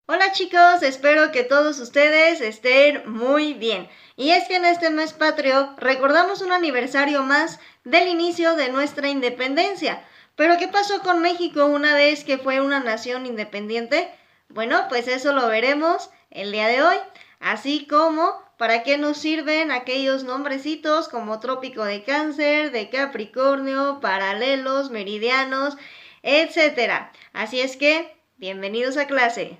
Hola chicos, espero que todos ustedes estén muy bien. Y es que en este mes patrio recordamos un aniversario más del inicio de nuestra independencia. Pero ¿qué pasó con México una vez que fue una nación independiente? Bueno, pues eso lo veremos el día de hoy. Así como para qué nos sirven aquellos nombrecitos como Trópico de Cáncer, de Capricornio, paralelos, meridianos, etcétera. Así es que, bienvenidos a clase.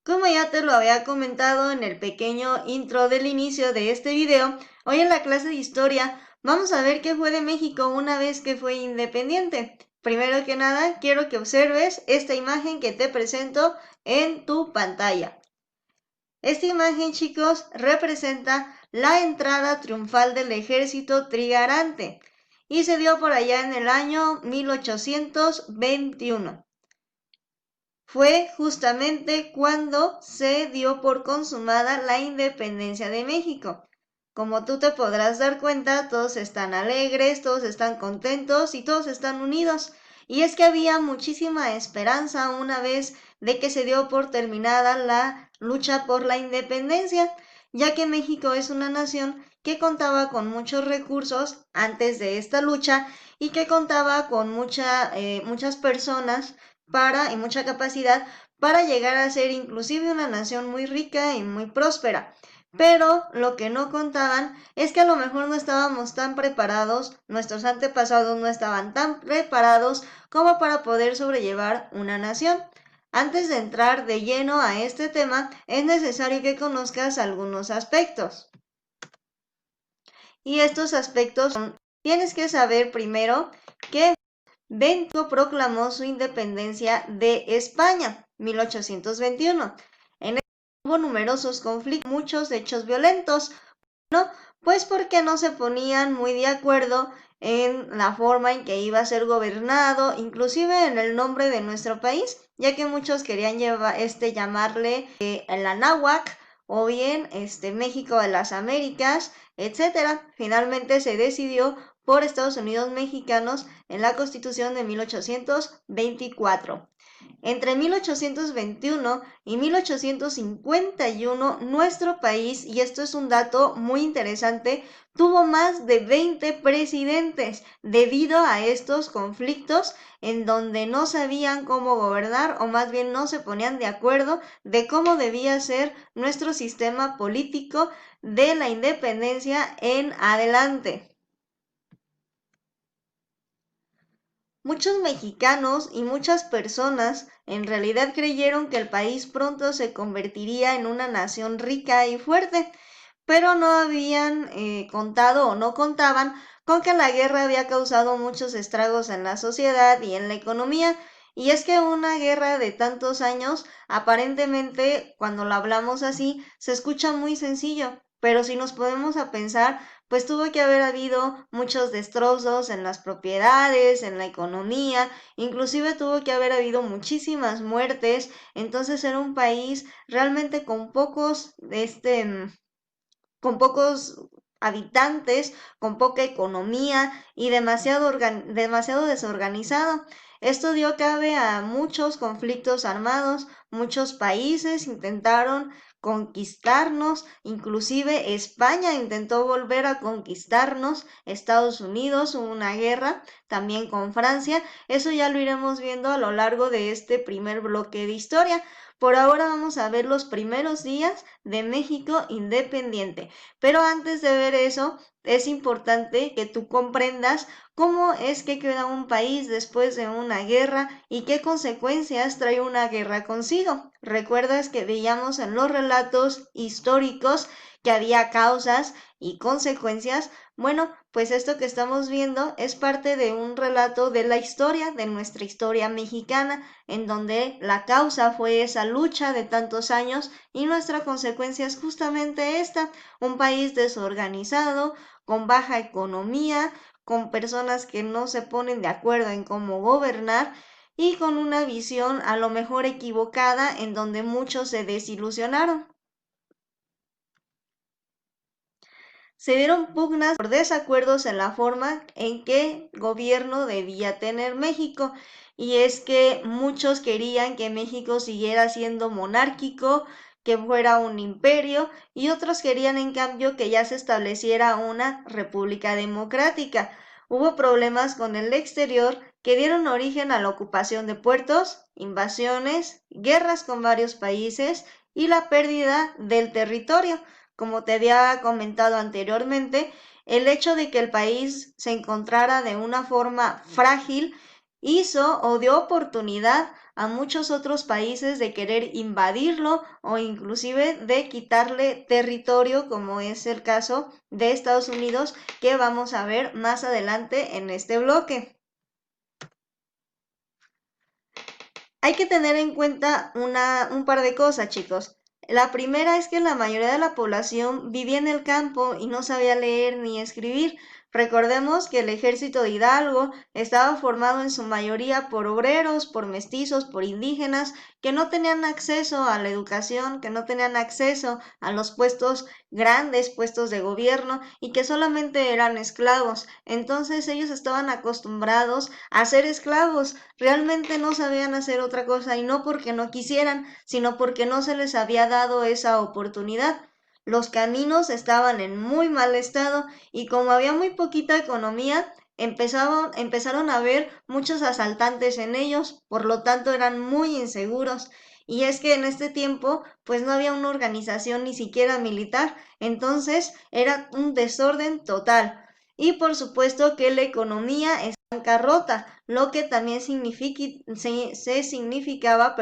Como ya te lo había comentado en el pequeño intro del inicio de este video, hoy en la clase de historia vamos a ver qué fue de México una vez que fue independiente. Primero que nada, quiero que observes esta imagen que te presento en tu pantalla. Esta imagen, chicos, representa la entrada triunfal del ejército trigarante y se dio por allá en el año 1821. Fue justamente cuando se dio por consumada la independencia de México. Como tú te podrás dar cuenta, todos están alegres, todos están contentos y todos están unidos. Y es que había muchísima esperanza una vez de que se dio por terminada la lucha por la independencia, ya que México es una nación que contaba con muchos recursos antes de esta lucha y que contaba con muchas personas y mucha capacidad para llegar a ser inclusive una nación muy rica y muy próspera. Pero lo que no contaban es que a lo mejor no estábamos tan preparados, nuestros antepasados no estaban tan preparados como para poder sobrellevar una nación. Antes de entrar de lleno a este tema, es necesario que conozcas algunos aspectos. Y estos aspectos son, tienes que saber primero que Benito proclamó su independencia de España, 1821. En este hubo numerosos conflictos, muchos hechos violentos, ¿no? Pues porque no se ponían muy de acuerdo en la forma en que iba a ser gobernado, inclusive en el nombre de nuestro país, ya que muchos querían llamarle el Anáhuac o bien México de las Américas, etcétera. Finalmente se decidió por Estados Unidos mexicanos en la Constitución de 1824. Entre 1821 y 1851, nuestro país, y esto es un dato muy interesante, tuvo más de 20 presidentes debido a estos conflictos en donde no sabían cómo gobernar o más bien no se ponían de acuerdo de cómo debía ser nuestro sistema político de la independencia en adelante. Muchos mexicanos y muchas personas en realidad creyeron que el país pronto se convertiría en una nación rica y fuerte, pero no habían contado o no contaban con que la guerra había causado muchos estragos en la sociedad y en la economía. Y es que una guerra de tantos años, aparentemente, cuando lo hablamos así, se escucha muy sencillo, pero si nos podemos a pensar, pues tuvo que haber habido muchos destrozos en las propiedades, en la economía, inclusive tuvo que haber habido muchísimas muertes, entonces era un país realmente con pocos habitantes, con poca economía y demasiado desorganizado. Esto dio cabe a muchos conflictos armados, muchos países intentaron conquistarnos, inclusive España intentó volver a conquistarnos, Estados Unidos hubo una guerra también con Francia, eso ya lo iremos viendo a lo largo de este primer bloque de historia. Por ahora vamos a ver los primeros días de México independiente. Pero antes de ver eso, es importante que tú comprendas cómo es que queda un país después de una guerra y qué consecuencias trae una guerra consigo. ¿Recuerdas que veíamos en los relatos históricos que había causas y consecuencias? Bueno, pues esto que estamos viendo es parte de un relato de la historia, de nuestra historia mexicana, en donde la causa fue esa lucha de tantos años y nuestra consecuencia es justamente esta, un país desorganizado, con baja economía, con personas que no se ponen de acuerdo en cómo gobernar y con una visión a lo mejor equivocada en donde muchos se desilusionaron. Se dieron pugnas por desacuerdos en la forma en que gobierno debía tener México, y es que muchos querían que México siguiera siendo monárquico, que fuera un imperio, y otros querían en cambio que ya se estableciera una república democrática. Hubo problemas con el exterior que dieron origen a la ocupación de puertos, invasiones, guerras con varios países y la pérdida del territorio. Como te había comentado anteriormente, el hecho de que el país se encontrara de una forma frágil hizo o dio oportunidad a muchos otros países de querer invadirlo o inclusive de quitarle territorio, como es el caso de Estados Unidos, que vamos a ver más adelante en este bloque. Hay que tener en cuenta un par de cosas, chicos. La primera es que la mayoría de la población vivía en el campo y no sabía leer ni escribir. Recordemos que el ejército de Hidalgo estaba formado en su mayoría por obreros, por mestizos, por indígenas, que no tenían acceso a la educación, que no tenían acceso a los puestos grandes, puestos de gobierno, y que solamente eran esclavos. Entonces ellos estaban acostumbrados a ser esclavos, realmente no sabían hacer otra cosa, y no porque no quisieran, sino porque no se les había dado esa oportunidad. Los caminos estaban en muy mal estado y como había muy poquita economía, empezaron a haber muchos asaltantes en ellos, por lo tanto eran muy inseguros. Y es que en este tiempo pues no había una organización ni siquiera militar, entonces era un desorden total. Y por supuesto que la economía es bancarrota, lo que también significaba,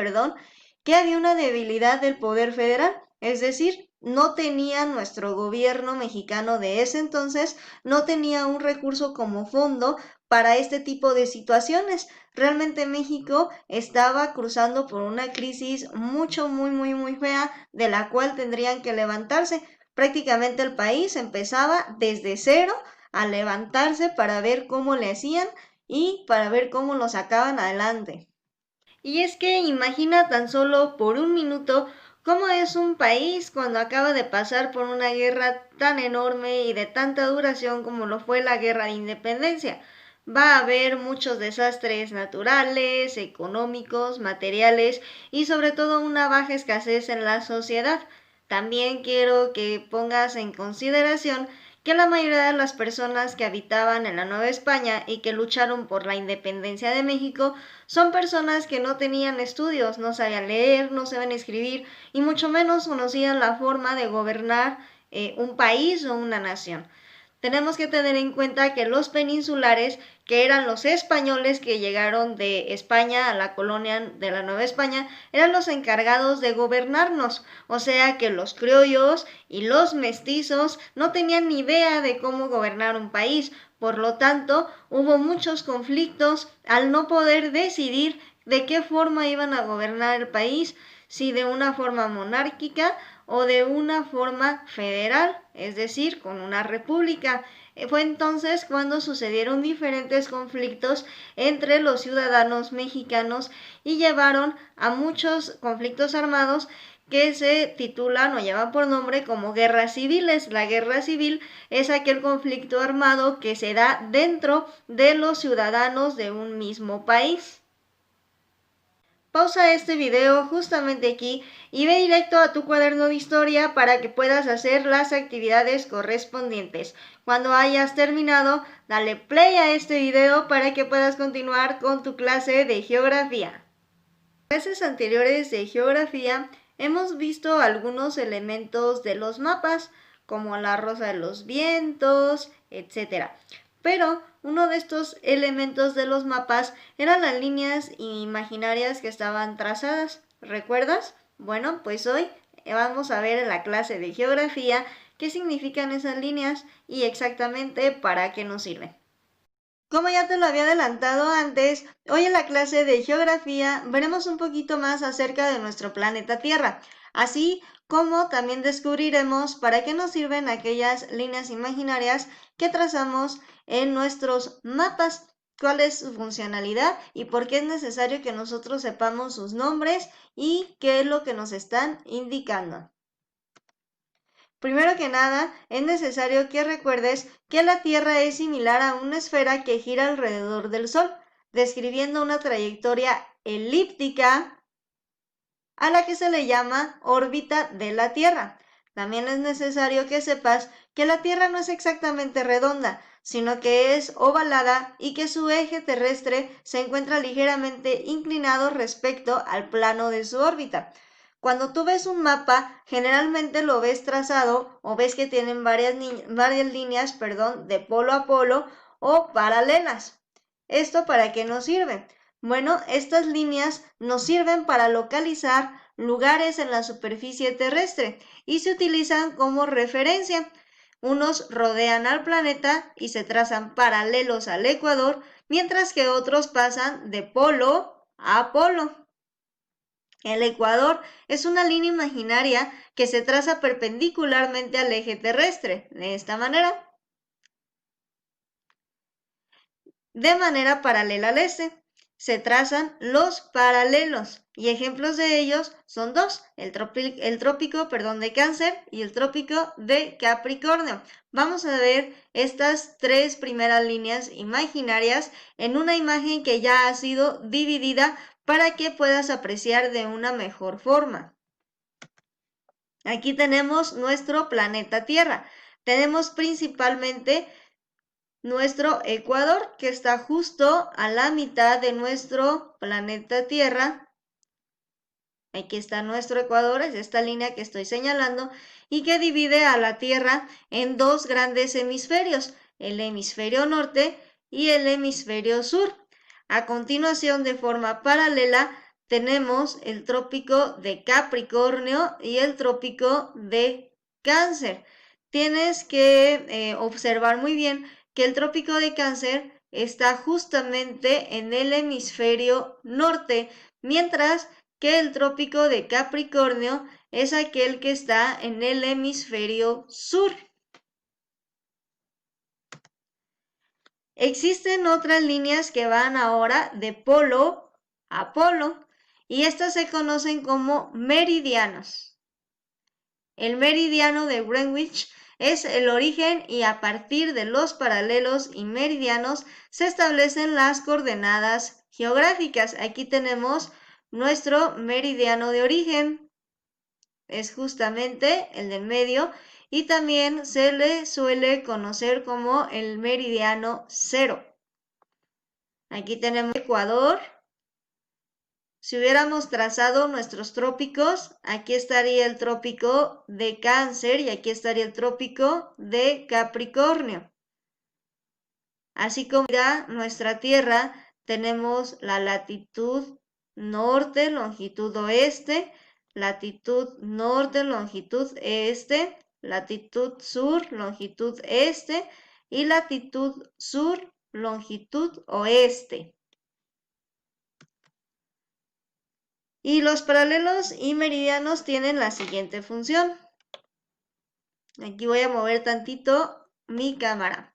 que había una debilidad del poder federal, es decir, no tenía nuestro gobierno mexicano de ese entonces, no tenía un recurso como fondo para este tipo de situaciones. Realmente México estaba cruzando por una crisis muy fea, de la cual tendrían que levantarse. Prácticamente el país empezaba desde cero a levantarse para ver cómo le hacían y para ver cómo lo sacaban adelante. Y es que imagina tan solo por un minuto cómo es un país cuando acaba de pasar por una guerra tan enorme y de tanta duración como lo fue la Guerra de Independencia. Va a haber muchos desastres naturales, económicos, materiales y sobre todo una baja escasez en la sociedad. También quiero que pongas en consideración que la mayoría de las personas que habitaban en la Nueva España y que lucharon por la independencia de México son personas que no tenían estudios, no sabían leer, no sabían escribir y mucho menos conocían la forma de gobernar un país o una nación. Tenemos que tener en cuenta que los peninsulares, que eran los españoles que llegaron de España a la colonia de la Nueva España, eran los encargados de gobernarnos. O sea que los criollos y los mestizos no tenían ni idea de cómo gobernar un país. Por lo tanto, hubo muchos conflictos al no poder decidir de qué forma iban a gobernar el país, si de una forma monárquica o de una forma federal, es decir, con una república. Fue entonces cuando sucedieron diferentes conflictos entre los ciudadanos mexicanos y llevaron a muchos conflictos armados que se titulan o llevan por nombre como guerras civiles. La guerra civil es aquel conflicto armado que se da dentro de los ciudadanos de un mismo país. Pausa este video justamente aquí y ve directo a tu cuaderno de historia para que puedas hacer las actividades correspondientes. Cuando hayas terminado, dale play a este video para que puedas continuar con tu clase de geografía. En clases anteriores de geografía hemos visto algunos elementos de los mapas, como la rosa de los vientos, etc. Pero uno de estos elementos de los mapas eran las líneas imaginarias que estaban trazadas. ¿Recuerdas? Bueno, pues hoy vamos a ver en la clase de geografía qué significan esas líneas y exactamente para qué nos sirven. Como ya te lo había adelantado antes, hoy en la clase de geografía veremos un poquito más acerca de nuestro planeta Tierra, así como también descubriremos para qué nos sirven aquellas líneas imaginarias que trazamos en nuestros mapas. cuál es su funcionalidad y por qué es necesario que nosotros sepamos sus nombres y qué es lo que nos están indicando. Primero que nada, es necesario que recuerdes que la Tierra es similar a una esfera que gira alrededor del Sol, describiendo una trayectoria elíptica a la que se le llama órbita de la Tierra. También es necesario que sepas que la Tierra no es exactamente redonda, sino que es ovalada y que su eje terrestre se encuentra ligeramente inclinado respecto al plano de su órbita. Cuando tú ves un mapa, generalmente lo ves trazado o ves que tienen varias líneas, de polo a polo o paralelas. ¿Esto para qué nos sirve? Bueno, estas líneas nos sirven para localizar lugares en la superficie terrestre y se utilizan como referencia. Unos rodean al planeta y se trazan paralelos al ecuador, mientras que otros pasan de polo a polo. El ecuador es una línea imaginaria que se traza perpendicularmente al eje terrestre, de esta manera, de manera paralela al este. Se trazan los paralelos y ejemplos de ellos son dos, el trópico de Cáncer y el trópico de Capricornio. Vamos a ver estas tres primeras líneas imaginarias en una imagen que ya ha sido dividida para que puedas apreciar de una mejor forma. Aquí tenemos nuestro planeta Tierra. Tenemos principalmente nuestro ecuador, que está justo a la mitad de nuestro planeta Tierra. Aquí está nuestro ecuador, es esta línea que estoy señalando, y que divide a la Tierra en dos grandes hemisferios, el hemisferio norte y el hemisferio sur. A continuación, de forma paralela, tenemos el trópico de Capricornio y el trópico de Cáncer. Tienes que observar muy bien que el trópico de Cáncer está justamente en el hemisferio norte, mientras que el trópico de Capricornio es aquel que está en el hemisferio sur. Existen otras líneas que van ahora de polo a polo y estas se conocen como meridianos. El meridiano de Greenwich es el origen y a partir de los paralelos y meridianos se establecen las coordenadas geográficas. Aquí tenemos nuestro meridiano de origen, es justamente el del medio y también se le suele conocer como el meridiano cero. Aquí tenemos Ecuador. Si hubiéramos trazado nuestros trópicos, aquí estaría el trópico de Cáncer y aquí estaría el trópico de Capricornio. Así como ya nuestra Tierra, tenemos la latitud norte, longitud oeste, latitud norte, longitud este, latitud sur, longitud este y latitud sur, longitud oeste. Y los paralelos y meridianos tienen la siguiente función. Aquí voy a mover tantito mi cámara.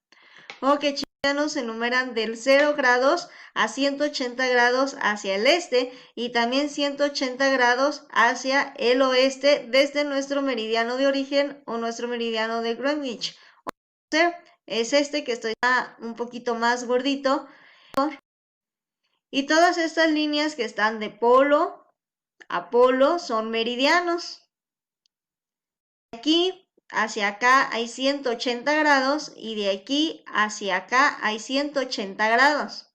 Ok, chicos, se enumeran del 0 grados a 180 grados hacia el este y también 180 grados hacia el oeste desde nuestro meridiano de origen o nuestro meridiano de Greenwich. Es este que estoy un poquito más gordito. Y todas estas líneas que están de polo a polo son meridianos. Aquí hacia acá hay 180 grados y de aquí hacia acá hay 180 grados.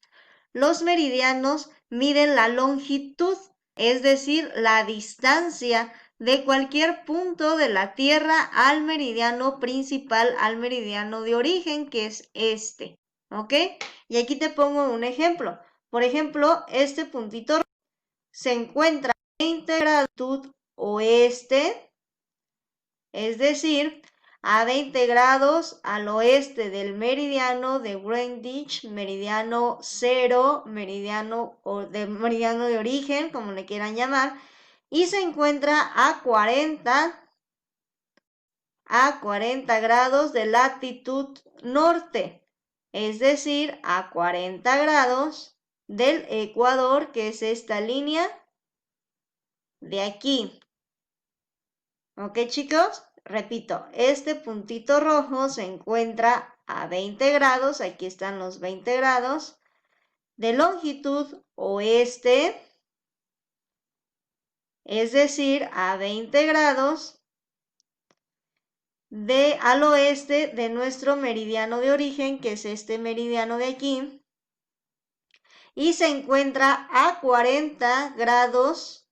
Los meridianos miden la longitud, es decir, la distancia de cualquier punto de la Tierra al meridiano principal, al meridiano de origen, que es este. ¿Ok? Y aquí te pongo un ejemplo. Por ejemplo, este puntito se encuentra en 20 grados oeste, es decir, a 20 grados al oeste del meridiano de Greenwich, meridiano cero, meridiano de origen, como le quieran llamar, y se encuentra a 40 grados de latitud norte. es decir, a 40 grados del ecuador, que es esta línea de aquí. ¿Ok, chicos? Repito, este puntito rojo se encuentra a 20 grados, aquí están los 20 grados, de longitud oeste, es decir, a 20 grados al oeste de nuestro meridiano de origen, que es este meridiano de aquí, y se encuentra a 40 grados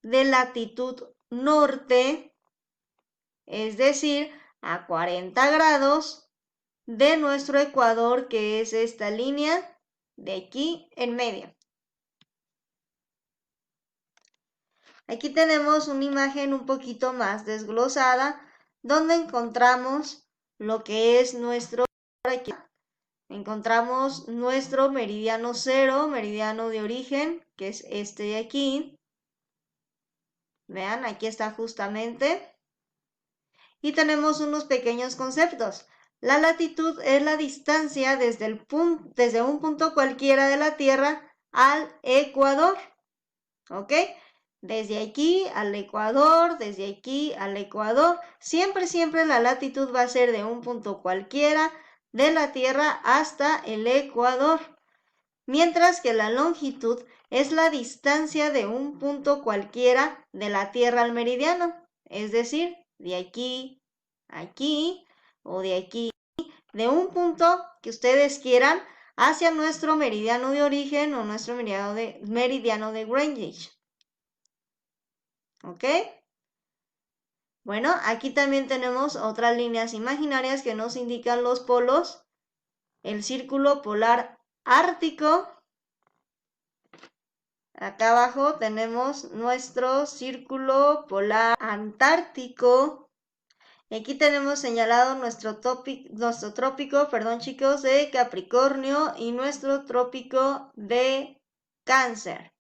de latitud norte, es decir, a 40 grados de nuestro ecuador, que es esta línea de aquí en medio. Aquí tenemos una imagen un poquito más desglosada, donde encontramos lo que es nuestro, aquí encontramos nuestro meridiano cero, meridiano de origen, que es este de aquí. Vean, aquí está justamente. Y tenemos unos pequeños conceptos. La latitud es la distancia desde un punto cualquiera de la Tierra al ecuador. ¿Ok? Desde aquí al ecuador, desde aquí al ecuador. Siempre, siempre la latitud va a ser de un punto cualquiera de la Tierra hasta el ecuador. Mientras que la longitud es la distancia de un punto cualquiera de la Tierra al meridiano. Es decir, de aquí a aquí o de aquí, de un punto que ustedes quieran hacia nuestro meridiano de origen o nuestro meridiano de Greenwich. ¿Ok? Bueno, aquí también tenemos otras líneas imaginarias que nos indican los polos. El círculo polar ártico. Acá abajo tenemos nuestro círculo polar antártico. Y aquí tenemos señalado nuestro trópico, perdón chicos, de Capricornio y nuestro trópico de Cáncer.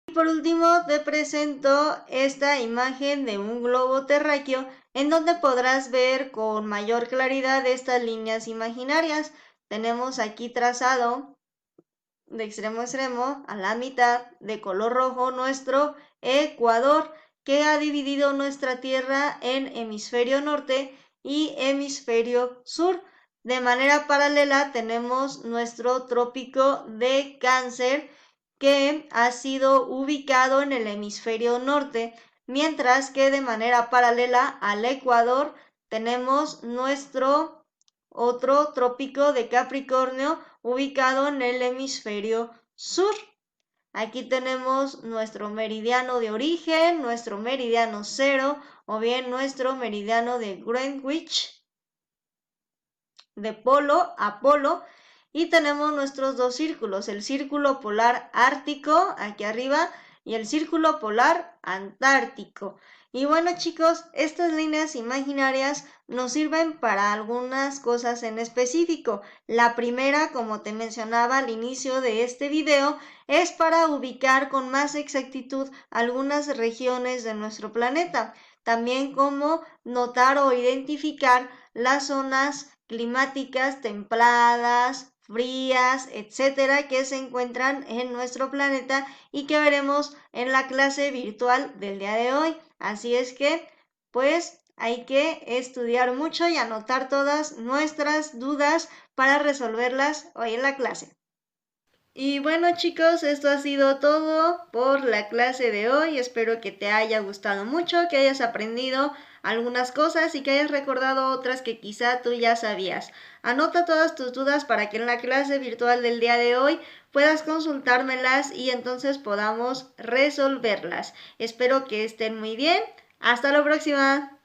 Y por último te presento esta imagen de un globo terráqueo en donde podrás ver con mayor claridad estas líneas imaginarias. Tenemos aquí trazado de extremo a extremo a la mitad de color rojo nuestro ecuador, que ha dividido nuestra Tierra en hemisferio norte y hemisferio sur. De manera paralela tenemos nuestro trópico de Cáncer, que ha sido ubicado en el hemisferio norte, mientras que de manera paralela al ecuador tenemos nuestro otro trópico de Capricornio ubicado en el hemisferio sur. Aquí tenemos nuestro meridiano de origen, nuestro meridiano cero o bien nuestro meridiano de Greenwich, de polo a polo. Y tenemos nuestros dos círculos, el círculo polar ártico aquí arriba y el círculo polar antártico. Y bueno chicos, estas líneas imaginarias nos sirven para algunas cosas en específico. La primera, como te mencionaba al inicio de este video, es para ubicar con más exactitud algunas regiones de nuestro planeta. También como notar o identificar las zonas climáticas templadas, frías, etcétera, que se encuentran en nuestro planeta y que veremos en la clase virtual del día de hoy. Así es que, pues, hay que estudiar mucho y anotar todas nuestras dudas para resolverlas hoy en la clase. Y bueno chicos, esto ha sido todo por la clase de hoy. Espero que te haya gustado mucho, que hayas aprendido algunas cosas y que hayas recordado otras que quizá tú ya sabías. Anota todas tus dudas para que en la clase virtual del día de hoy puedas consultármelas y entonces podamos resolverlas. Espero que estén muy bien. Hasta la próxima.